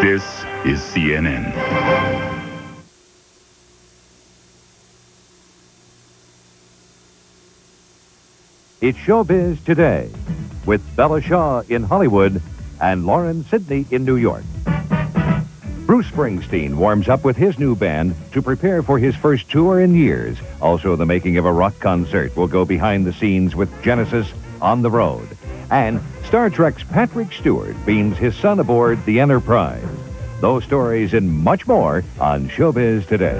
This is CNN. It's Showbiz Today with Bella Shaw in Hollywood and Laurin Sydney in New York. Bruce Springsteen warms up with his new band to prepare for his first tour in years. Also, the making of a rock concert will go behind the scenes with Genesis on the road. And Star Trek's Patrick Stewart beams his son aboard the Enterprise. Those stories and much more on Showbiz Today.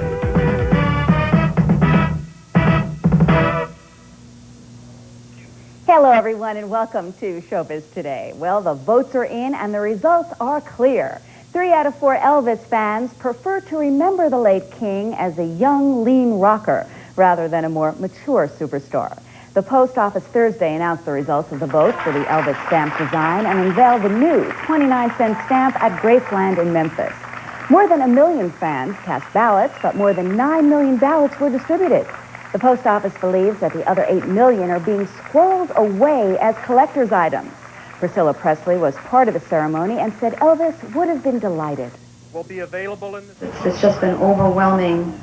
Hello, everyone, and welcome to Showbiz Today. Well, the votes are in, and the results are clear. 3 out of 4 Elvis fans prefer to remember the late King as a young, lean rocker rather than a more mature superstar. The post office Thursday announced the results of the vote for the Elvis stamp design and unveiled the new 29-cent stamp at Graceland in Memphis. More than 1 million fans cast ballots, but more than 9 million ballots were distributed. The post office believes that the other 8 million are being squirreled away as collector's items. Priscilla Presley was part of the ceremony and said Elvis would have been delighted. Will be available in the... It's just been overwhelming.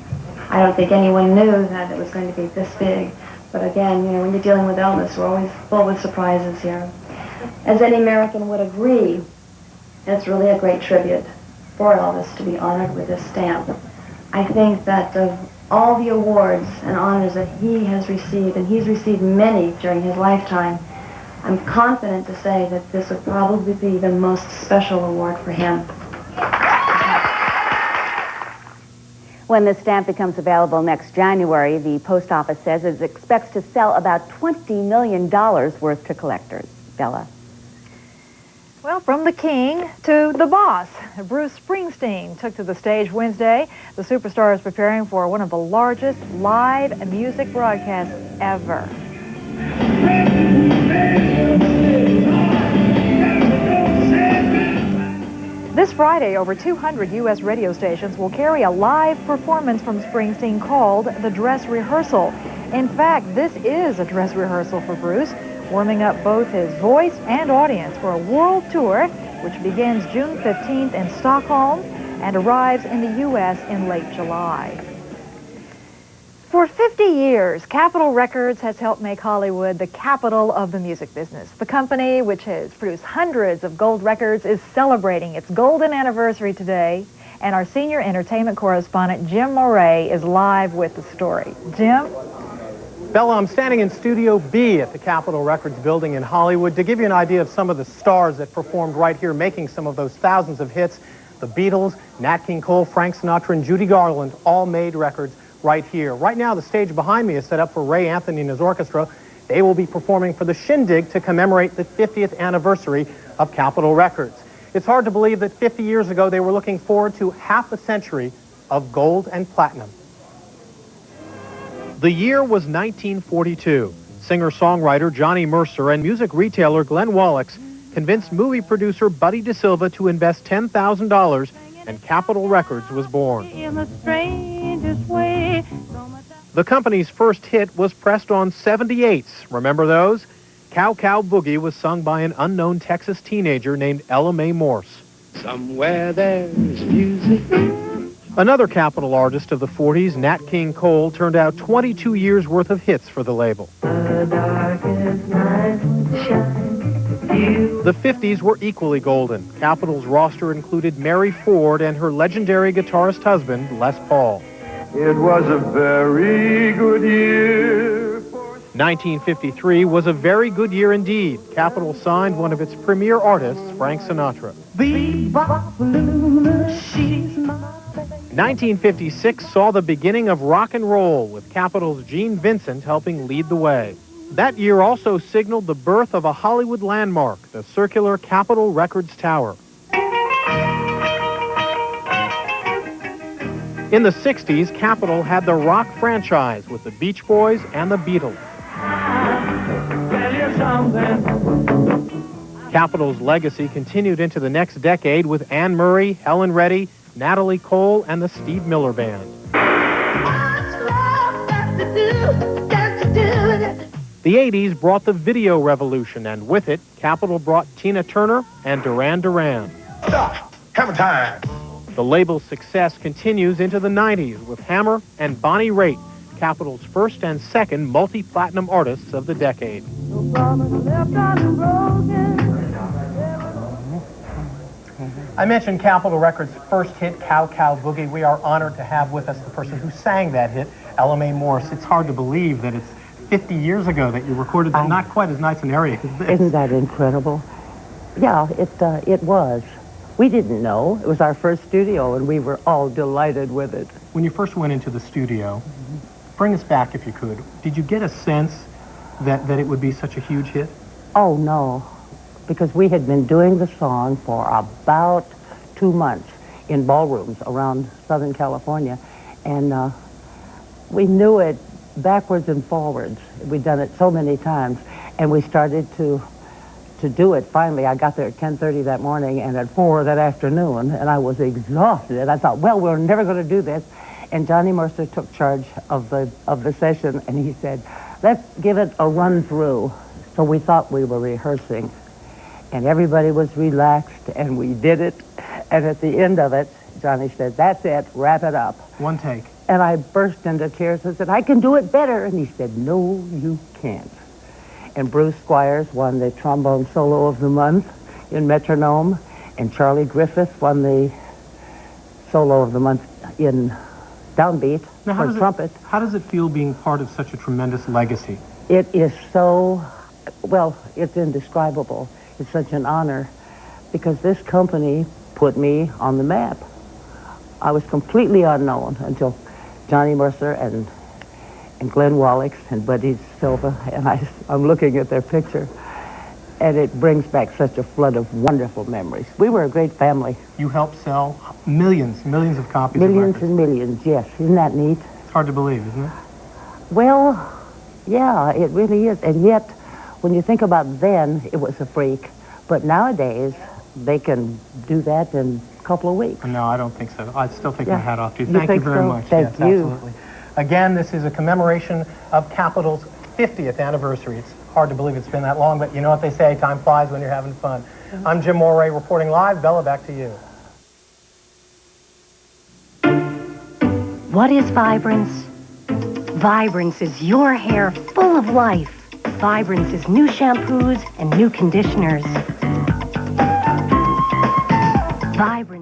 I don't think anyone knew that it was going to be this big. But again, you know, when you're dealing with Elvis, we're always full with surprises here. As any American would agree, it's really a great tribute for Elvis to be honored with this stamp. I think that of all the awards and honors that he has received, and he's received many during his lifetime, I'm confident to say that this would probably be the most special award for him. When the stamp becomes available next January, the post office says it expects to sell about $20 million worth to collectors. Bella? Well, from the King to the boss, Bruce Springsteen took to the stage Wednesday. The superstar is preparing for one of the largest live music broadcasts ever. This Friday, over 200 U.S. radio stations will carry a live performance from Springsteen called The Dress Rehearsal. In fact, this is a dress rehearsal for Bruce, warming up both his voice and audience for a world tour, which begins June 15th in Stockholm and arrives in the U.S. in late July. For 50 years, Capitol Records has helped make Hollywood the capital of the music business. The company, which has produced hundreds of gold records, is celebrating its golden anniversary today. And our senior entertainment correspondent, Jim Moray, is live with the story. Jim? Bella, I'm standing in Studio B at the Capitol Records building in Hollywood to give you an idea of some of the stars that performed right here, making some of those thousands of hits. The Beatles, Nat King Cole, Frank Sinatra, and Judy Garland all made records right here. Right now, the stage behind me is set up for Ray Anthony and his orchestra. They will be performing for the Shindig to commemorate the 50th anniversary of Capitol Records. It's hard to believe that 50 years ago they were looking forward to half a century of gold and platinum. The year was 1942. Singer-songwriter Johnny Mercer and music retailer Glenn Wallachs convinced movie producer Buddy DeSilva to invest $10,000, and Capitol Records was born. The company's first hit was pressed on 78s. Remember those? Cow Cow Boogie was sung by an unknown Texas teenager named Ella Mae Morse. Somewhere there's music. Another Capitol artist of the 40s, Nat King Cole, turned out 22 years' worth of hits for the label. The 50s were equally golden. Capitol's roster included Mary Ford and her legendary guitarist husband, Les Paul. It was a very good year. 1953 was a very good year indeed. Capitol signed one of its premier artists, Frank Sinatra. 1956 saw the beginning of rock and roll, with Capitol's Gene Vincent helping lead the way. That year also signaled the birth of a Hollywood landmark, the circular Capitol Records Tower. In the 60s, Capitol had the rock franchise with the Beach Boys and the Beatles. Capitol's legacy continued into the next decade with Anne Murray, Helen Reddy, Natalie Cole, and the Steve Miller Band. The 80s brought the video revolution, and with it, Capitol brought Tina Turner and Duran Duran. Hammer time. The label's success continues into the 90s with Hammer and Bonnie Raitt, Capitol's first and second multi-platinum artists of the decade. I mentioned Capitol Records' first hit, Cow Cow Boogie. We are honored to have with us the person who sang that hit, Ella Mae Morse. It's hard to believe that it's 50 years ago that you recorded that, not quite as nice an area as this. Isn't that incredible? Yeah, it was. We didn't know. It was our first studio, and we were all delighted with it. When you first went into the studio, bring us back if you could. Did you get a sense that it would be such a huge hit? Oh, no, because we had been doing the song for about 2 months in ballrooms around Southern California, and we knew it backwards and forwards. We'd done it so many times, and we started to do it. Finally, I got there at 10:30 that morning and at 4 that afternoon, and I was exhausted. And I thought, well, we're never going to do this. And Johnny Mercer took charge of the session, and he said, let's give it a run through. So we thought we were rehearsing, and everybody was relaxed, and we did it. And at the end of it, Johnny said, that's it, wrap it up. One take. And I burst into tears and said, I can do it better. And he said, no, you can't. And Bruce Squires won the trombone solo of the month in Metronome, and Charlie Griffith won the solo of the month in Downbeat for trumpet. How does it feel being part of such a tremendous legacy? It is so, well, it's indescribable. It's such an honor because this company put me on the map. I was completely unknown until Johnny Mercer and Glenn Wallach and Buddy Silva, and I'm looking at their picture, and it brings back such a flood of wonderful memories. We were a great family. You helped sell millions of copies of Millions records. and millions, yes. Isn't that neat? It's hard to believe, isn't it? Well, yeah, it really is. And yet, when you think about then, it was a freak. But nowadays, they can do that in a couple of weeks. No, I don't think so. I still take Yeah. my hat off to you. You Thank you think very so? much. Thank Yes, you. absolutely. Again, this is a commemoration of Capitol's 50th anniversary. It's hard to believe it's been that long, but you know what they say, time flies when you're having fun. I'm Jim Moray reporting live. Bella, back to you. What is Vibrance? Vibrance is your hair full of life. Vibrance is new shampoos and new conditioners. Vibrance.